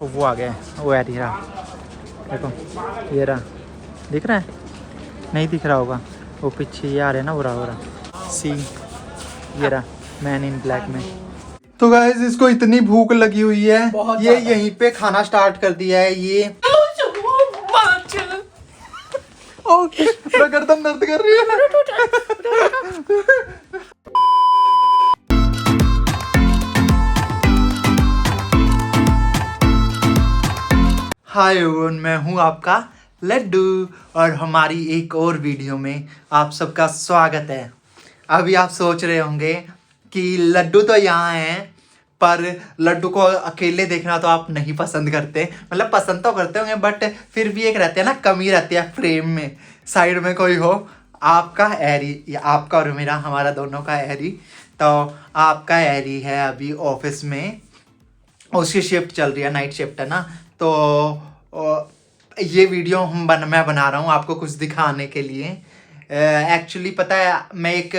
वो आ गया है, वो है रहा, देखो ये रहा, दिख रहा है? नहीं दिख रहा होगा, वो पीछे ये आ रहा है ना, वो रहा सी, ये रहा मैन इन ब्लैक में। तो गाइस इसको इतनी भूख लगी हुई है, ये यहीं पे खाना स्टार्ट कर दिया है ये। गर्दन दर्द कर रही है। हाय एवरीवन, मैं हूँ आपका लड्डू और हमारी एक और वीडियो में आप सबका स्वागत है। अभी आप सोच रहे होंगे कि लड्डू तो यहाँ है, पर लड्डू को अकेले देखना तो आप नहीं पसंद करते। मतलब पसंद तो करते होंगे, बट फिर भी एक रहते हैं ना, कमी रहती है फ्रेम में, साइड में कोई हो। आपका एरी, या आपका और मेरा, हमारा दोनों का एरी। तो आपका एरी है अभी ऑफिस में, उसकी शिफ्ट चल रही है, नाइट शिफ्ट है ना। तो ये वीडियो मैं बना रहा हूँ आपको कुछ दिखाने के लिए। एक्चुअली पता है, मैं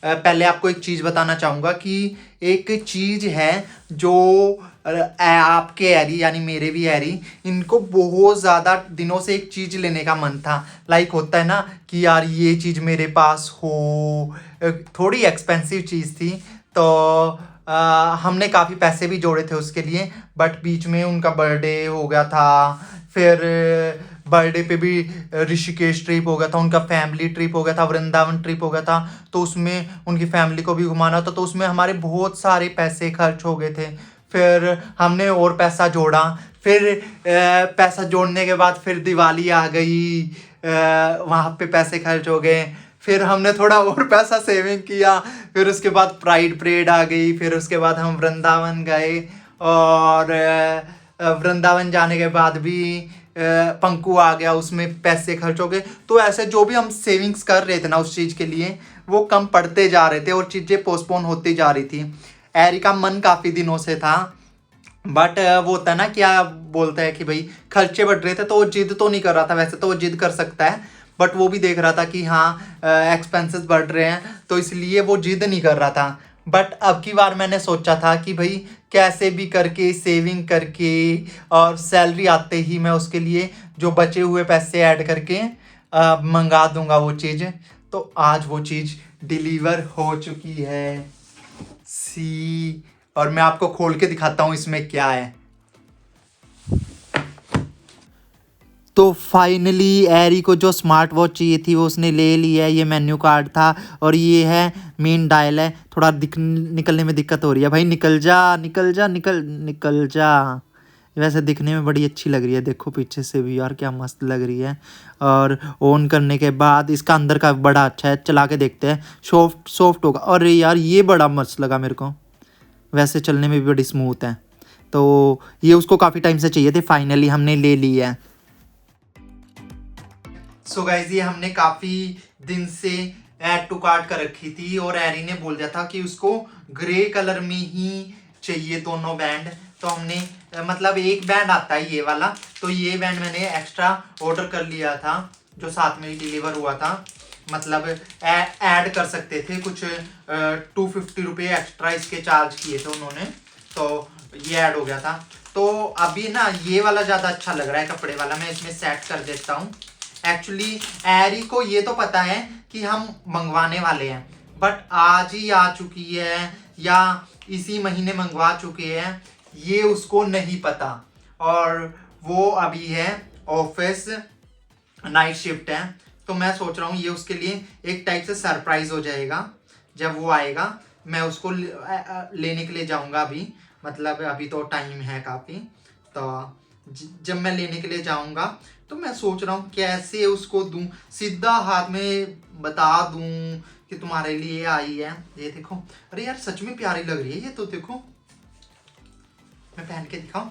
पहले आपको एक चीज़ बताना चाहूँगा कि एक चीज़ है जो आपके एरी यानी मेरे भी एरी, इनको बहुत ज़्यादा दिनों से एक चीज़ लेने का मन था। लाइक होता है ना कि यार ये चीज़ मेरे पास हो, थोड़ी एक्सपेंसिव चीज़ थी। तो हमने काफ़ी पैसे भी जोड़े थे उसके लिए, बट बीच में उनका बर्थडे हो गया था। फिर बर्थडे पे भी ऋषिकेश ट्रिप हो गया था, उनका फैमिली ट्रिप हो गया था, वृंदावन ट्रिप हो गया था। तो उसमें उनकी फैमिली को भी घुमाना था, तो उसमें हमारे बहुत सारे पैसे खर्च हो गए थे। फिर हमने और पैसा जोड़ा, फिर पैसा जोड़ने के बाद फिर दिवाली आ गई, वहाँ पे पैसे खर्च हो गए। फिर हमने थोड़ा और पैसा सेविंग किया, फिर उसके बाद प्राइड परेड आ गई, फिर उसके बाद हम वृंदावन गए। और वृंदावन जाने के बाद भी पंकु आ गया, उसमें पैसे खर्च हो गए। तो ऐसे जो भी हम सेविंग्स कर रहे थे ना उस चीज़ के लिए, वो कम पड़ते जा रहे थे और चीज़ें पोस्टपोन होती जा रही थी। एरी का मन काफ़ी दिनों से था, बट वो होता है ना, क्या बोलते हैं कि भाई खर्चे बढ़ रहे थे, तो वो जिद तो नहीं कर रहा था। वैसे तो वो जिद कर सकता है, बट वो भी देख रहा था कि हाँ एक्सपेंसेस बढ़ रहे हैं, तो इसलिए वो जिद नहीं कर रहा था। बट अब की बार मैंने सोचा था कि भाई कैसे भी करके सेविंग करके और सैलरी आते ही मैं उसके लिए जो बचे हुए पैसे ऐड करके मंगा दूंगा वो चीज़। तो आज वो चीज़ डिलीवर हो चुकी है सी, और मैं आपको खोल के दिखाता हूँ इसमें क्या है। तो फाइनली एरी को जो स्मार्ट वॉच चाहिए थी वो उसने ले लिया है। ये मेन्यू कार्ड था और ये है मेन डायल है। थोड़ा निकलने में दिक्कत हो रही है, भाई निकल जा निकल जा निकल जा। वैसे दिखने में बड़ी अच्छी लग रही है, देखो पीछे से भी यार क्या मस्त लग रही है। और ऑन करने के बाद इसका अंदर का बड़ा अच्छा है, चला के देखते हैं। सॉफ्ट होगा। अरे यार ये बड़ा मस्त लगा मेरे को, वैसे चलने में भी बड़ी स्मूथ है। तो ये उसको काफ़ी टाइम से चाहिए थे, फाइनली हमने ले ली है। सो गाइस, ये हमने काफ़ी दिन से ऐड टू कार्ट कर रखी थी और एरी ने बोल दिया था कि उसको ग्रे कलर में ही चाहिए दोनों बैंड। तो हमने मतलब एक बैंड आता है ये वाला, तो ये बैंड मैंने एक्स्ट्रा ऑर्डर कर लिया था, जो साथ में ही डिलीवर हुआ था। मतलब ऐड कर सकते थे कुछ 250 रुपये एक्स्ट्रा इसके चार्ज किए थे उन्होंने, तो ये ऐड हो गया था। तो अभी ना ये वाला ज़्यादा अच्छा लग रहा है, कपड़े वाला। मैं इसमें सेट कर देता हूँ। एक्चुअली एरी को ये तो पता है कि हम मंगवाने वाले हैं, बट आज ही आ चुकी है या इसी महीने मंगवा चुके हैं, ये उसको नहीं पता। और वो अभी है ऑफिस, नाइट शिफ्ट है। तो मैं सोच रहा हूँ ये उसके लिए एक टाइप से सरप्राइज हो जाएगा। जब वो आएगा मैं उसको लेने के लिए जाऊँगा अभी, मतलब अभी तो टाइम है काफ़ी। तो जब मैं लेने के लिए जाऊँगा तो मैं सोच रहा हूँ कैसे उसको दूँ, सीधा हाथ में बता दूँ कि तुम्हारे लिए आई है। ये देखो, अरे यार सच में प्यारी लग रही है ये तो। देखो मैं पहन के दिखाऊं,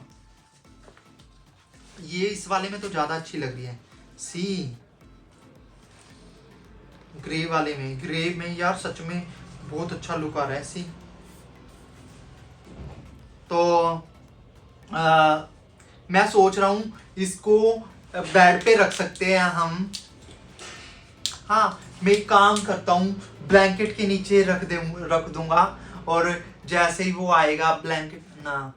ये इस वाले में तो ज़्यादा अच्छी लग रही है सी, ग्रे वाले में। ग्रे में यार सच में बहुत अच्छा लुक आ रहा है सी। तो मैं सोच रहा हूँ इसको बेड पे रख सकते हैं हम। हाँ, मैं एक काम करता हूँ, ब्लैंकेट के नीचे रख दूंगा, और जैसे ही वो आएगा ब्लैंकेट ना,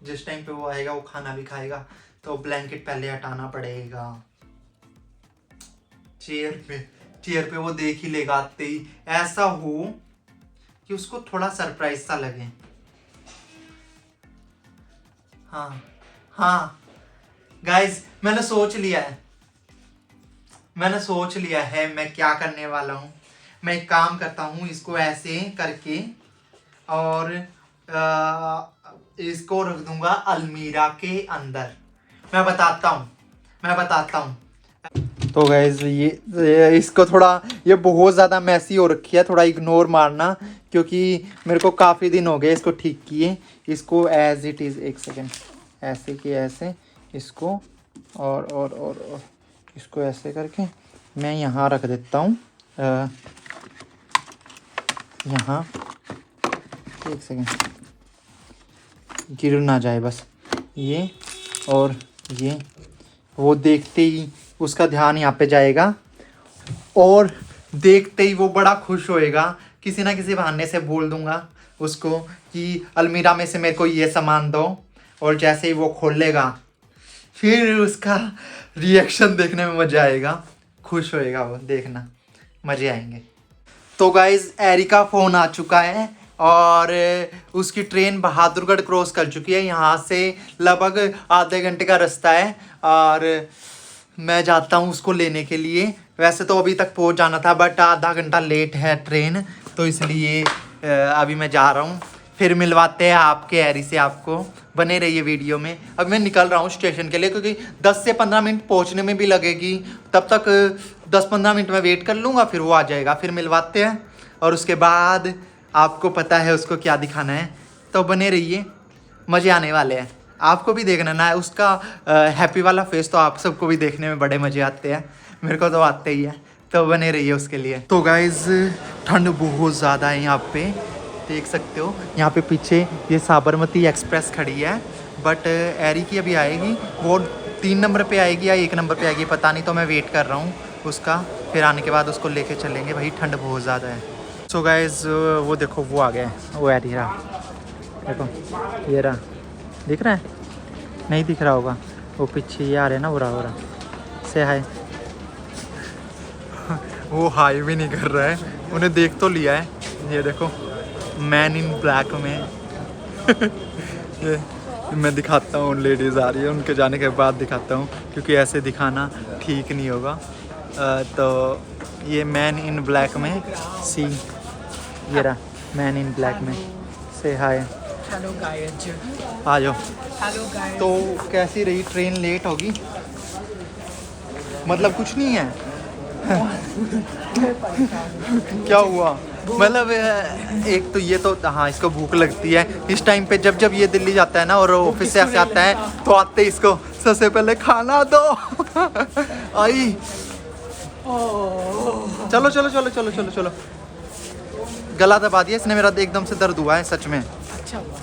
जिस टाइम पे वो आएगा वो खाना भी खाएगा, तो ब्लैंकेट पहले हटाना पड़ेगा। चेयर पे वो देख ही लेगा आते ही, ऐसा हो कि उसको थोड़ा सरप्राइज सा लगे। हाँ हाँ गाइस, मैंने सोच लिया है मैं क्या करने वाला हूँ। मैं एक काम करता हूँ, इसको ऐसे करके और इसको रख दूंगा अलमीरा के अंदर। मैं बताता हूँ। तो गाइस ये इसको थोड़ा, ये बहुत ज़्यादा मैसी हो रखी है, थोड़ा इग्नोर मारना, क्योंकि मेरे को काफ़ी दिन हो गए इसको ठीक किए। इसको एज इट इज़, एक सेकेंड, ऐसे कि ऐसे इसको और इसको ऐसे करके मैं यहाँ रख देता हूँ, यहाँ। एक सेकेंड, गिर ना जाए बस ये और ये। वो देखते ही उसका ध्यान यहाँ पे जाएगा और देखते ही वो बड़ा खुश होएगा। किसी ना किसी बहाने से बोल दूंगा उसको कि अलमीरा में से मेरे को ये सामान दो, और जैसे ही वो खोलेगा फिर उसका रिएक्शन देखने में मज़ा आएगा। खुश होएगा वो, देखना मज़े आएंगे। तो गाइज एरी का फ़ोन आ चुका है और उसकी ट्रेन बहादुरगढ़ क्रॉस कर चुकी है। यहाँ से लगभग आधे घंटे का रास्ता है और मैं जाता हूँ उसको लेने के लिए। वैसे तो अभी तक पहुँच जाना था, बट आधा घंटा लेट है ट्रेन, तो इसलिए अभी मैं जा रहा हूँ। फिर मिलवाते हैं आपके एरी से, आपको बने रहिए वीडियो में। अब मैं निकल रहा हूँ स्टेशन के लिए, क्योंकि 10 से 15 मिनट पहुँचने में भी लगेगी। तब तक 10-15 मिनट में वेट कर लूँगा, फिर वो आ जाएगा। फिर मिलवाते हैं और उसके बाद आपको पता है उसको क्या दिखाना है, तो बने रहिए, मज़े आने वाले हैं। आपको भी देखना ना है उसका हैप्पी वाला फेस, तो आप सबको भी देखने में बड़े मज़े आते हैं, मेरे को तो आते ही है। तो बने रहिए उसके लिए। तो गाइज़ ठंड बहुत ज़्यादा है यहाँ पे, देख सकते हो। यहाँ पे पीछे ये साबरमती एक्सप्रेस खड़ी है, बट एरी की अभी आएगी, वो 3 नंबर पे आएगी या 1 नंबर पे आएगी पता नहीं, तो मैं वेट कर रहा हूँ उसका। फिर आने के बाद उसको लेके चलेंगे, भाई ठंड बहुत ज़्यादा है। सो गाइज़ वो देखो वो आ गया है, वो एरी रहा, देखो ये रहा, दिख रहा है? नहीं दिख रहा होगा, वो पीछे ये आ रहे हैं ना, वो रहा से हाय। वो हाई भी नहीं कर रहा है, उन्हें देख तो लिया है। ये देखो मैन इन ब्लैक में ये मैं दिखाता हूँ, लेडीज़ आ रही है, उनके जाने के बाद दिखाता हूँ, क्योंकि ऐसे दिखाना ठीक नहीं होगा। तो ये मैन इन ब्लैक में, सी ये रहा मैन इन ब्लैक में, से हाय। हेलो गाइस, आ जाओ। Hello guys. तो कैसी रही ट्रेन? लेट होगी मतलब कुछ नहीं है क्या हुआ? मतलब एक तो ये तो, हाँ इसको भूख लगती है इस टाइम पे। जब जब ये दिल्ली जाता है ना और ऑफिस से ऐसे आता है, तो आते ही इसको सबसे पहले खाना दो आई। चलो चलो चलो चलो चलो चलो, गला दबा दिया इसने मेरा, एकदम से दर्द हुआ है सच में। अच्छा हुआ।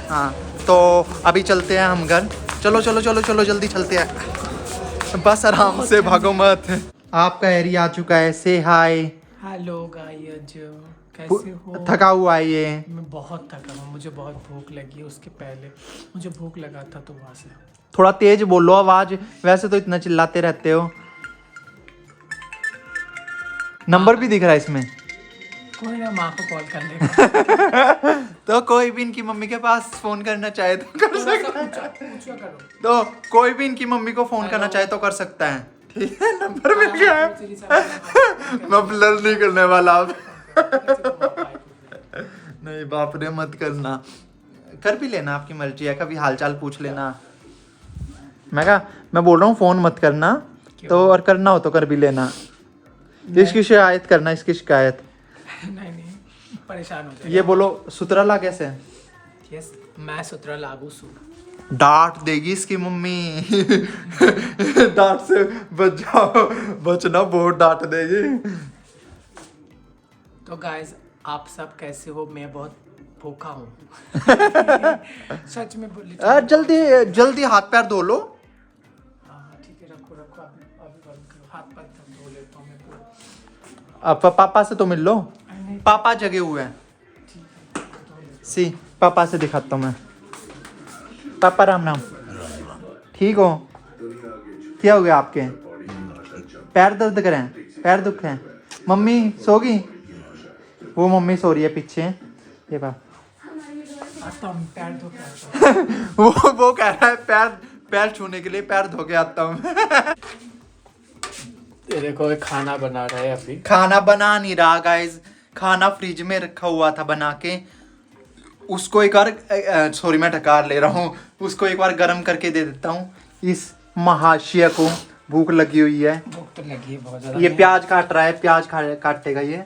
हाँ तो अभी चलते हैं हम घर। चलो चलो चलो चलो जल्दी चलते हैं, बस आराम से भागो मत। आपका एरी आ चुका है, से हाय। हेलो गाइस, कैसे हो? थका हुआ है ये? मैं बहुत थका हूँ, मुझे बहुत भूख लगी है। उसके पहले मुझे भूख लगा था, तो वहाँ से। थोड़ा तेज बोलो आवाज, वैसे तो इतना चिल्लाते रहते हो। नंबर भी दिख रहा है इसमें। कोई ना, माँ को कॉल कर लेगा। तो कोई भी इनकी मम्मी के पास फोन करना चाहे तो कर सकता है। पूछा करो। तो कोई भी इनकी मम्मी को फोन करना चाहे तो कर सकता है, ठीक है? नंबर मिल गया है। मैं ब्लर नहीं करने वाला अब। नहीं बाप रे, मत करना, कर भी लेना, आपकी मर्जी है, कभी हालचाल पूछ लेना। मैं बोल रहा हूँ फोन मत करना, तो और करना हो तो कर भी लेना। इसकी शिकायत करना, इसकी शिकायत। नहीं परेशान हो जाएगा। ये बोलो सुतरा ला कैसे? यस, मैं सुतरा लागू सू। डांट देगी इसकी मम्मी डांट से बच जाओ, बचना, बहुत डांट देगी। तो गाइस आप सब कैसे हो? मैं बहुत भूखा हूँ सच में बोली। जल्दी जल्दी हाथ पैर धो लो। हाँ ठीक है, रखो रखो, अभी बंद करो, हाथ पैर धो लेता हूँ मैं पूरा। अब पापा से तो मिल लो, पापा जगे हुए हैं। सी पापा से दिखाता हूँ मैं। पापा राम राम। ठीक हो? क्या हो गया आपके? पैर दर्द करें? पैर दुख है? मम्मी सो गई? वो मम्मी सो रही है पीछे। ये बात आता हूँ, पैर धो के आता हूँ। वो कह रहा है पैर पैर छूने के लिए पैर धो के आता हूँ। ये देखो ये खाना बना रहा है अभी। खाना बना नहीं रहा गाइस, खाना फ्रिज में रखा हुआ था बना के। उसको एक बार सॉरी मैं ढकार ले रहा हूँ, उसको एक बार गर्म करके दे देता हूँ। इस महाशय को भूख लगी हुई है। भूख तो लगी है बहुत ज्यादा। ये प्याज काट रहा है, प्याज काटेगा ये,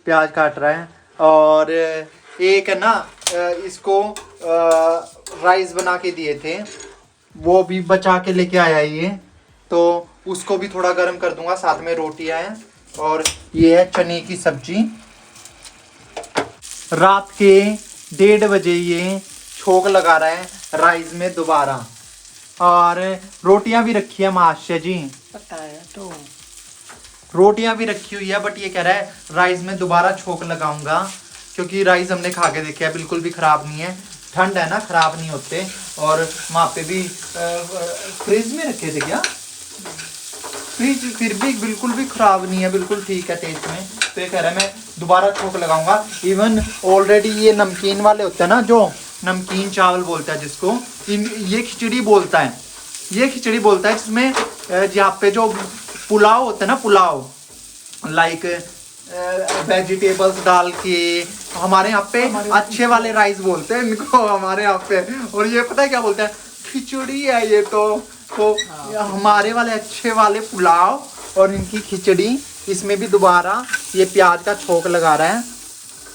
प्याज काट रहा है। और एक है ना इसको राइस बना के दिए थे, वो भी बचा के लेके आया ये, तो उसको भी थोड़ा गर्म कर दूंगा। साथ में रोटियां हैं और ये है चने की सब्जी। रात के 1:30 बजे ये छोंक लगा रहा है राइस में दोबारा। और रोटियां भी रखी है महाशय जी, पता है तो। रोटियां भी रखी हुई है, बट ये कह रहा है राइस में दोबारा छोंक लगाऊंगा, क्योंकि राइस हमने खा के देखे है बिल्कुल भी खराब नहीं है। ठंड है ना, खराब नहीं होते। और वहाँ पे भी फ्रिज में रखे थे क्या? फ्रिज फिर भी बिल्कुल भी खराब नहीं है, बिल्कुल ठीक है टेस्ट में। तो ये कह रहा है मैं दोबारा छोंक लगाऊंगा। इवन ऑलरेडी ये नमकीन वाले होते हैं ना, जो नमकीन चावल बोलता है जिसको, ये खिचड़ी बोलता है, ये खिचड़ी बोलता है, जिसमें यहाँ पे जो पुलाव होता है ना, पुलाव लाइक वेजिटेबल्स डाल के, हमारे यहाँ पे अच्छे वाले राइस बोलते हैं इनको हमारे यहाँ पे। और ये पता है क्या बोलते हैं? खिचड़ी है ये तो हमारे वाले अच्छे वाले पुलाव और इनकी खिचड़ी। इसमें भी दोबारा ये प्याज का छोंक लगा रहा है।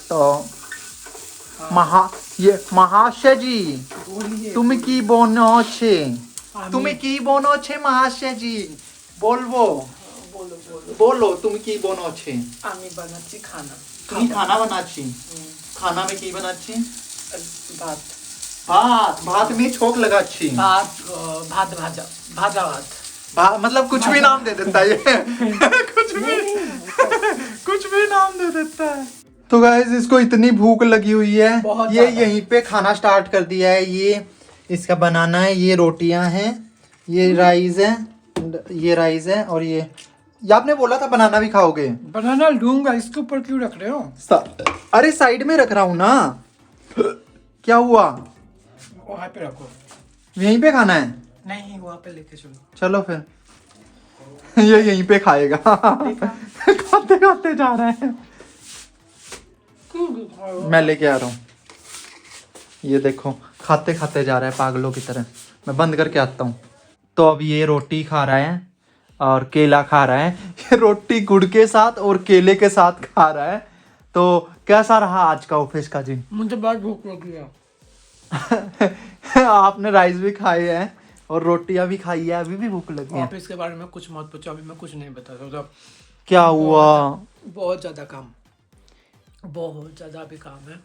तो ये महाशय जी तुम की बोनो छे, तुम की बोनो छे महाशय जी, बोलबो बोलो तुम की बोनो छे। আমি বানাচ্ছি খানা। তুমি খানা বানাচ্ছি। খানা में की बनाচ্ছি? ভাত। भात, भात में छोंक लगाচ্ছি। भात भात भाजा भाजा भात। मतलब कुछ भी नाम दे देता है ये। कुछ भी नाम दे देता है। तो गाइस इसको इतनी भूख लगी हुई है, ये यहीं पे खाना स्टार्ट कर दिया है। ये इसका बनाना है, ये रोटियां हैं, ये राइस है, ये राइस है। और ये आपने बोला था बनाना भी खाओगे। बनाना लूंगा, इसके ऊपर क्यों रख रहे हो? अरे साइड में रख रहा हूँ ना। क्या हुआ? वहाँ पे रखो। यहीं पे खाना है? नहीं वहाँ पे लेके चलो। चलो फिर। ये यहीं पे खाएगा। खाते खाते जा रहा है। मैं लेके आ रहा हूँ, ये देखो खाते खाते जा रहा है पागलों की तरह। मैं बंद करके आता हूँ। तो अब ये रोटी खा रहा है और केला खा रहा है। ये रोटी गुड़ के साथ और केले के साथ खा रहा है। तो कैसा रहा आज का ऑफिस का दिन? मुझे बहुत भूख लगी है। आपने राइस भी खाए हैं और रोटियां भी खाई है, अभी भी भूख लगी है। ऑफिस के बारे में कुछ मत पूछो, अभी मैं कुछ नहीं बता सकता। क्या हुआ? बहुत ज़्यादा काम, बहुत ज़्यादा अभी काम है।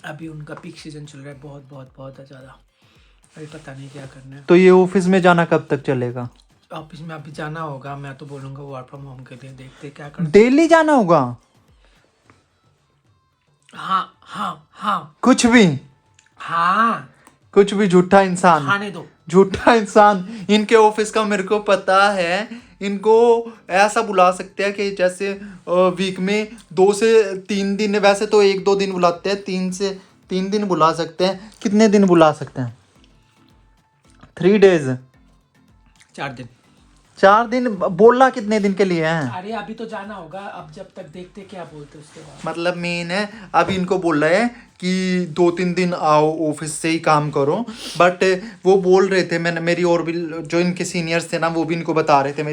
अभी उनका पीक सीजन चल रहा है, बहुत बहुत बहुत ज़्यादा। अभी पता नहीं क्या करना है। तो ये ऑफिस में जाना कब तक चलेगा? ऑफिस में अभी जाना होगा, मैं तो बोलूँगा वर्क फ्रॉम होम के लिए, देखते क्या कर। डेली जाना होगा? हाँ हाँ हाँ कुछ भी? हाँ कुछ भी? झूठा इंसान, खाने दो। झूठा इंसान। इनके ऑफिस का मेरे को पता है। इनको ऐसा बुला सकते हैं कि जैसे वीक में 2 से 3 दिन, वैसे तो 1-2 दिन बुलाते हैं, 3 से 3 दिन बुला सकते हैं। कितने दिन बुला सकते हैं? 3 days, 4 दिन। 4 दिन बोला कितने दिन के लिए है? अरे अभी तो जाना होगा, अब जब तक देखते क्या बोलते उसके बाद। मतलब मेन है अभी इनको बोल रहा है कि 2-3 दिन आओ ऑफिस से ही काम करो। बट वो बोल रहे थे, मैंने मेरी और भी जो इनके सीनियर्स थे ना, वो भी इनको बता रहे थे।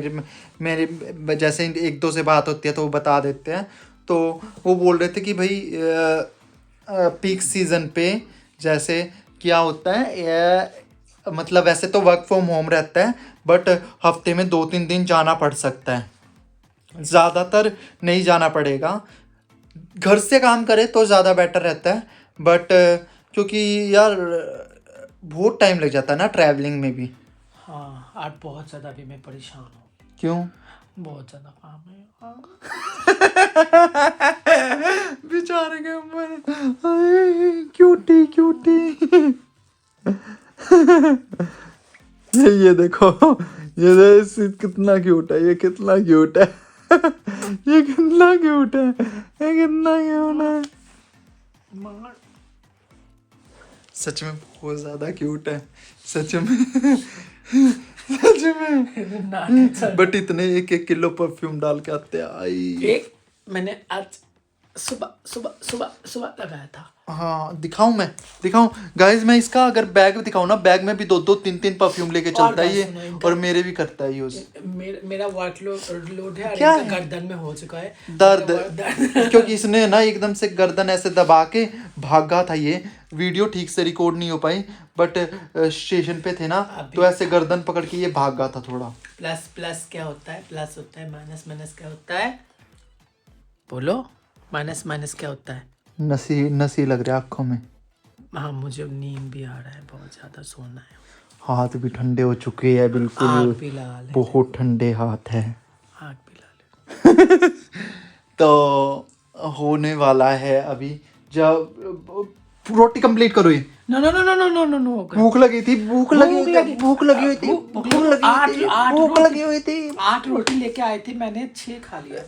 मेरे जैसे 1-2 से बात होती है तो वो बता देते हैं। तो वो बोल रहे थे कि भाई पीक सीजन पे जैसे क्या होता है, मतलब वैसे तो वर्क फ्रॉम होम रहता है, बट हफ्ते में 2-3 दिन जाना पड़ सकता है। ज़्यादातर नहीं जाना पड़ेगा, घर से काम करे तो ज़्यादा बेटर रहता है। बट क्योंकि यार बहुत टाइम लग जाता है ना ट्रैवलिंग में भी। हाँ आज बहुत ज़्यादा अभी मैं परेशान हूँ। क्यों? बहुत ज़्यादा काम है। हाँ। बेचारे के ऊपर क्यूटी क्यूटी। ये देखो, कितना क्यूट है, ये कितना क्यूट है। ये कितना क्यूट है, ये कितना क्यूट है। सच में बहुत ज्यादा क्यूट है, सच में। सच में। बट इतने 1-1 किलो परफ्यूम डाल के आते हैं। आई मैंने आज सुबह लगाया था। हाँ, दिखाऊं गाइस, मैं इसका अगर बैग दिखाऊं ना, बैग में भी 2-2 3-3 परफ्यूम लेके चलता है ये, और मेरे भी करता है यूज। मेरा वर्कलोड है, क्या इनका गर्दन में हो चुका है दर्द। क्योंकि इसने ना एकदम से गर्दन ऐसे दबा के भागा था, ये वीडियो ठीक से रिकॉर्ड नहीं हो पाई, बट स्टेशन पे थे ना, तो ऐसे गर्दन पकड़ के ये भागा था थोड़ा। प्लस क्या होता है, प्लस होता है, माइनस क्या होता है, बोलो। माइनस क्या होता है? नसी लग रहा है आँखों में। हाँ, मुझे नींद भी आ रहा है, बहुत ज्यादा सोना है। हाथ भी ठंडे हो चुके हैं बिल्कुल, आग भी लगा ले, बहुत ठंडे हाथ है। आग भी लगा ले। तो होने वाला है अभी, जब रोटी कंप्लीट करो ये। नो। भूख लगी थी, भूख लगी हुई थी। 8 रोटी लेके आए थे, मैंने 6 खा लिया।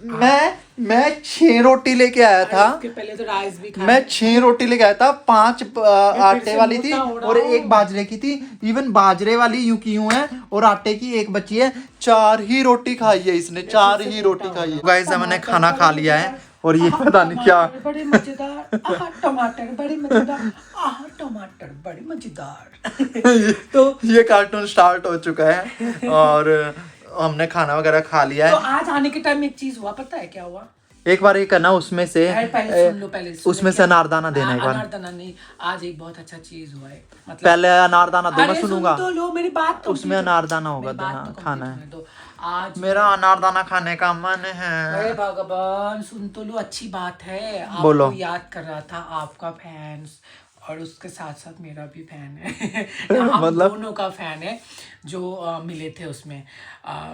मैं 6 रोटी लेके आया था। उसके पहले तो राइस भी खाया। मैं 6 रोटी लेके आया था, 5 आटे वाली थी और 1 बाजरे की थी। इवन बाजरे वाली यूं की यूं है और आटे की 1 बची है। 4 ही रोटी खाई है इसने, 4 ही रोटी खाई है। गाइस, मैंने खाना खा लिया है और ये पता नहीं क्या। बड़े मजेदार, टमाटर बड़े मजेदार, टमाटर बड़े मजेदार। तो ये कार्टून स्टार्ट हो चुका है और हमने खाना वगैरह खा लिया है। तो आज आने के टाइम एक चीज हुआ, पता है क्या हुआ? एक बार ये करना, उसमें से पहले उसमें से अनारदाना देना। एक बार अनारदाना नहीं, आज एक बहुत अच्छा चीज हुआ है। मतलब पहले अनारदाना दो, मैं सुनूंगा। तो लो मेरी बात, तो उसमें अनारदाना होगा देना, खाना है। तो आज मेरा अनारदाना खाने का मन है। अरे भगवान, सुन तो लो, अच्छी बात है। बोलो। आपको याद कर रहा था, आपका फैंस, और उसके साथ साथ मेरा भी फैन है। हम मतलब दोनों का फैन है, जो मिले थे उसमें,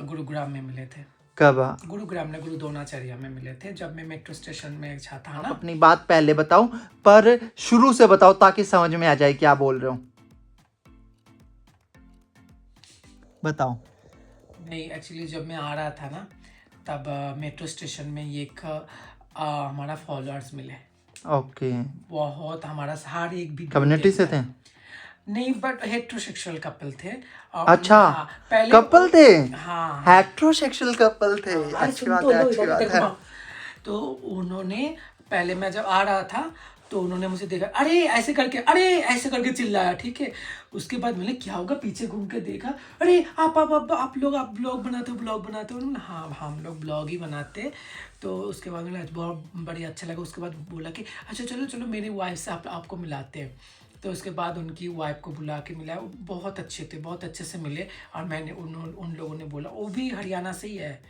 गुरुग्राम में मिले थे। कब? गुरुग्राम में, गुरु द्रोणाचार्य में मिले थे, जब मैं मेट्रो स्टेशन में था ना। अपनी बात पहले बताओ, पर शुरू से बताओ ताकि समझ में आ जाए क्या बोल रहे हो। बताओ। नहीं, एक्चुअली जब मैं आ रहा था ना, तब मेट्रो स्टेशन में एक हमारा फॉलोअर्स मिले। ओके। बहुत, हमारा हर एक भी कम्युनिटी से थे? नहीं, बट हेट्रोसेक्सुअल कपल थे। अच्छा, पहले कपल थे। हाँ, हेट्रोसेक्सुअल कपल थे। अच्छी बात है, अच्छी बात है। तो उन्होंने, पहले मैं जब आ रहा था तो उन्होंने मुझे देखा, अरे ऐसे करके चिल्लाया, ठीक है। उसके बाद मैंने क्या होगा, पीछे घूम के देखा, अरे आप ब्लॉग बनाते हो? उन्होंने हाँ, हम लोग ब्लॉग ही बनाते। तो उसके बाद मुझे बहुत बड़ी अच्छा लगा। उसके बाद बोला कि अच्छा चलो मेरी वाइफ से आपको मिलाते हैं। तो उसके बाद उनकी वाइफ को बुला के मिलाया। वो बहुत अच्छे थे, बहुत अच्छे से मिले। और मैंने उन लोगों ने बोला, वो भी हरियाणा से ही है,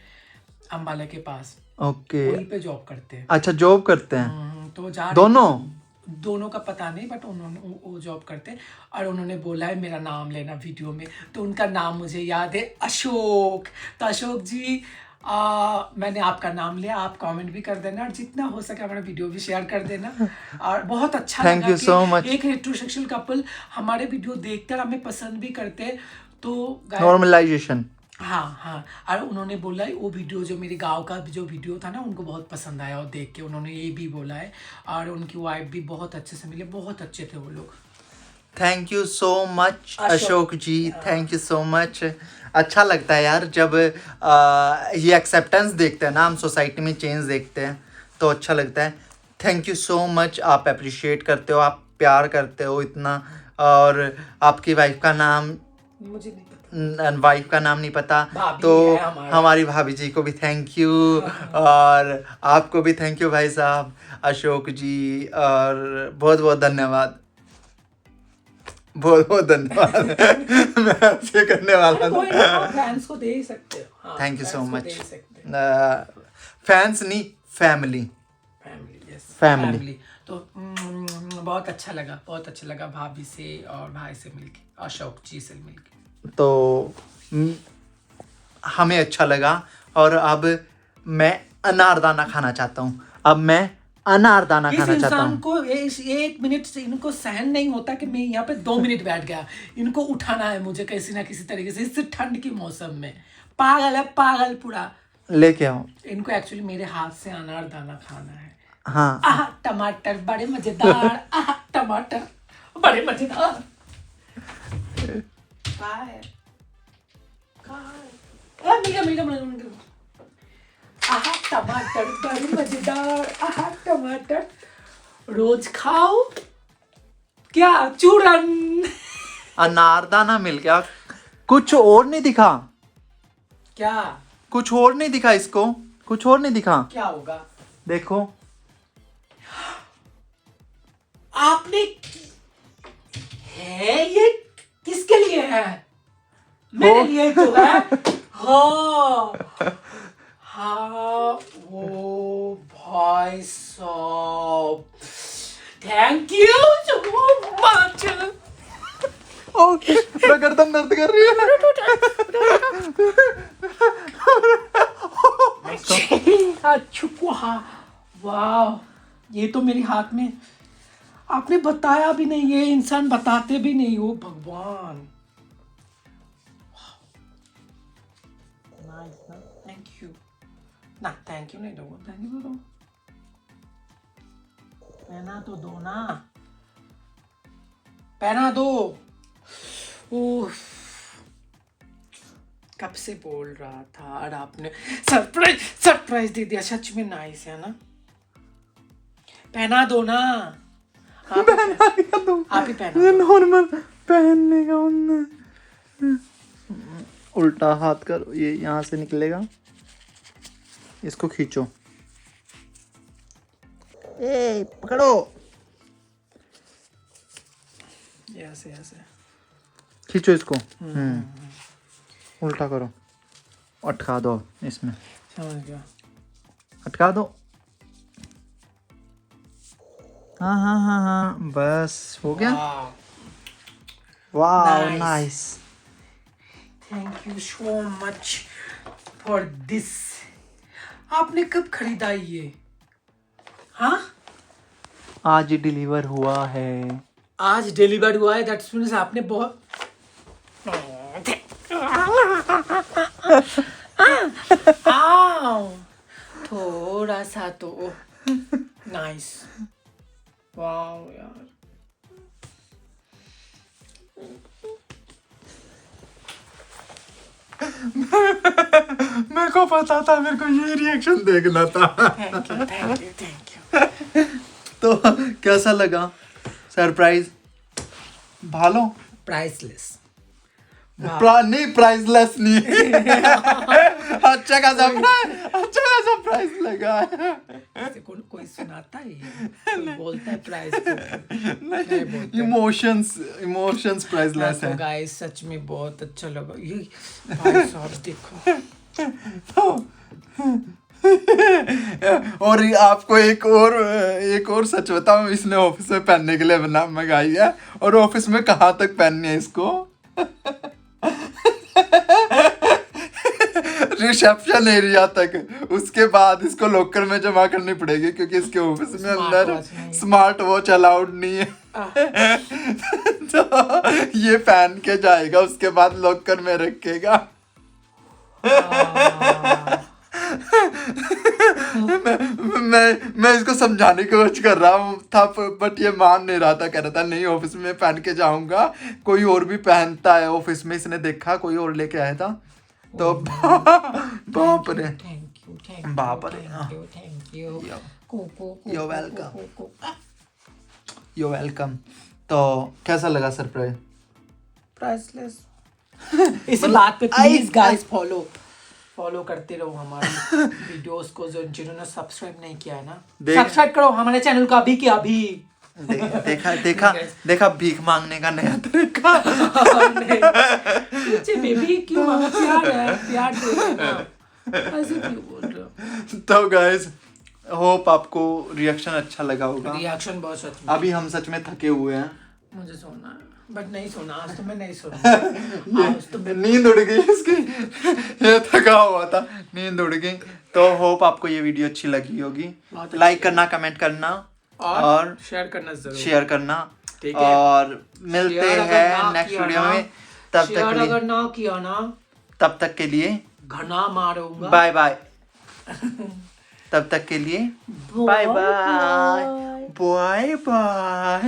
अम्बाला के पास। ओके। वहीं पे जॉब करते हैं। अच्छा, जॉब करते हैं तो दोनों का पता नहीं, बट उन्होंने वो जॉब करते हैं। और उन्होंने बोला है मेरा नाम लेना वीडियो में, तो उनका नाम मुझे याद है, अशोक। तो अशोक जी, मैंने आपका नाम लिया, आप कमेंट भी कर देना और जितना हो सके हमारा वीडियो भी शेयर कर देना। और बहुत अच्छा लगा। Thank you so much. एक हेट्रोसेक्सुअल कपल हमारे वीडियो देखकर हमें पसंद भी करते हैं। तो नॉर्मलाइजेशन। हाँ, और उन्होंने बोला वो वीडियो, जो मेरे गांव का जो वीडियो था ना, उनको बहुत पसंद आया, और देख के उन्होंने ये भी बोला है। और उनकी वाइफ भी बहुत अच्छे से मिले, बहुत अच्छे थे वो लोग। Thank you so much Ashok ji, thank you so much. अच्छा लगता है यार, जब ये एक्सेप्टेंस देखते हैं ना, हम सोसाइटी में चेंज देखते हैं तो अच्छा लगता है। थैंक यू सो मच, आप अप्रिशिएट करते हो, आप प्यार करते हो इतना। और आपकी वाइफ का नाम मुझे नहीं पता, वाइफ का नाम नहीं पता, तो हमारी भाभी जी को भी थैंक यू। और आपको भी थैंक यू भाई साहब, अशोक जी। और बहुत बहुत धन्यवाद, बहुत बहुत धन्यवाद। मैं आपसे करने वाला था। फैंस को दे ही सकते हो। Thank you so much. Fans नहीं, फैमिली। तो बहुत अच्छा लगा भाभी से और भाई से मिलके, अशोक जी से मिलके। तो हमें अच्छा लगा। और अब मैं अनारदाना खाना चाहता हूँ। अब मैं अनारदाना इस खाना चाहता इंसान हूँ। को इस 1 मिनट से इनको सहन नहीं होता कि मैं यहाँ पे 2 मिनट बैठ गया, इनको उठाना है मुझे किसी ना किसी तरीके से, इस ठंड की मौसम में। पागल है पागल पूरा। लेके आओ। इनको एक्चुअली मेरे हाथ से अनारदाना खाना है। हाँ आह टमाटर बड़े मजेदार, आह टमाटर बड़े मजेदार। काय काय मिल गया। आह टमाटर बड़े मजेदार, आह टमाटर रोज खाओ क्या चूरन। अनारदाना मिल गया, कुछ और नहीं दिखा, क्या कुछ और नहीं दिखा इसको, कुछ और नहीं दिखा। क्या होगा? देखो आपने है ये किसके लिए है? मेरे लिए तो है। हाँ हाँ ओ भाई साहब, थैंक यू सो मच। मेरा गर्दन दर्द कर रही है। वाह, ये तो मेरे हाथ में, आपने बताया भी नहीं, ये इंसान बताते भी नहीं हो। भगवान, थैंक यू ना, थैंक यू नहीं दो, थैंक यू दो, पहना तो दो ना, पहना दो। उफ, कब से बोल रहा था और आपने सरप्राइज सरप्राइज दे दिया। सच में नाइस है ना, पहना दो ना। आप ही पहना। नॉर्मल पहनने का, उल्टा हाथ करो, ये यहाँ से निकलेगा, इसको खींचो, ए पकड़ो, ऐसे ऐसे खींचो इसको। उल्टा करो, अटका दो इसमें, समझ गया। अटका दो। हाँ हाँ हाँ हाँ, बस हो गया। वाह Nice. Nice. Thank you so much for this. आपने कब खरीदा ये? हाँ, आज डिलीवर हुआ है। आज डिलीवर हुआ है, दैट्स मींस आपने बहुत आओ, थोड़ा सा तो नाइस। वाओ यार, मेरे को पता था, मेरे को ये रिएक्शन देखना था। Thank you thank you thank you. तो कैसा लगा सरप्राइज? भालो प्राइसलेस। नहीं, प्राइसलेस नहीं। अच्छा खासा प्राइस लगा है। ऐसे कोई सुनाता है ये? कोई बोलता है प्राइस नहीं बोलते। इमोशंस प्राइसलेस है। गाइस सच में बहुत अच्छा लगा ये। भाई साहब देखो, और आपको एक और सच बताऊं, इसने ऑफिस में पहनने के लिए मंगाई है, और ऑफिस में कहाँ तक पहननी है इसको? रिसेप्शन एरिया तक, उसके बाद इसको लॉकर में जमा करनी पड़ेगी, क्योंकि इसके ऑफिस में अंदर स्मार्ट वॉच अलाउड नहीं है। तो ये पहन के जाएगा, उसके बाद लॉकर में रखेगा। मैं इसको समझाने की कोशिश कर रहा हूँ था, बट ये मान नहीं रहा था। कह रहा था नहीं, ऑफिस में पहन के जाऊंगा, कोई और भी पहनता है ऑफिस में, इसने देखा कोई और लेके आया था, तो बाप रे, बाप रे। You're welcome. You're welcome. तो कैसा लगा सरप्राइज? प्राइसलेस। इस बात पे प्लीज गाइस फॉलो करते रहो हमारे वीडियोस को। जो जिन्होंने सब्सक्राइब नहीं किया है ना, सब्सक्राइब करो हमारे चैनल को अभी के अभी। देखा भीख मांगने का नया तरीका। बेबी क्यों मांगा? प्यार है, प्यार दे ना, ऐसे क्यों बोल रहे हो? तो गाइस होप आपको रिएक्शन अच्छा लगा होगा। रिएक्शन बहुत सच में। अभी हम सच में थके हुए हैं, मुझे सोना है, बट नहीं सोना आज तो मैं नहीं सोना। आज तो मैं नींद उड़ गई इसकी। ये थका हुआ था, नींद उड़ गई। तो होप आपको ये वीडियो अच्छी लगी होगी। बहुत अच्छी लाइक करना, कमेंट करना और शेयर करना जरूर। शेयर करना। ठीक है। और मिलते शेयर अगर हैं ना नेक्स्ट किया वीडियो ना, में। तब तक शेयर के लिए, अगर ना किया ना, तब तक के लिए घना मारूंगा। Bye bye. तब तक के लिए बाय बाय बाय बाय।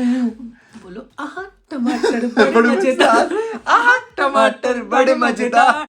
बोलो आहा टमाटर बड़े मजेदार, आहा टमाटर बड़े मजेदार।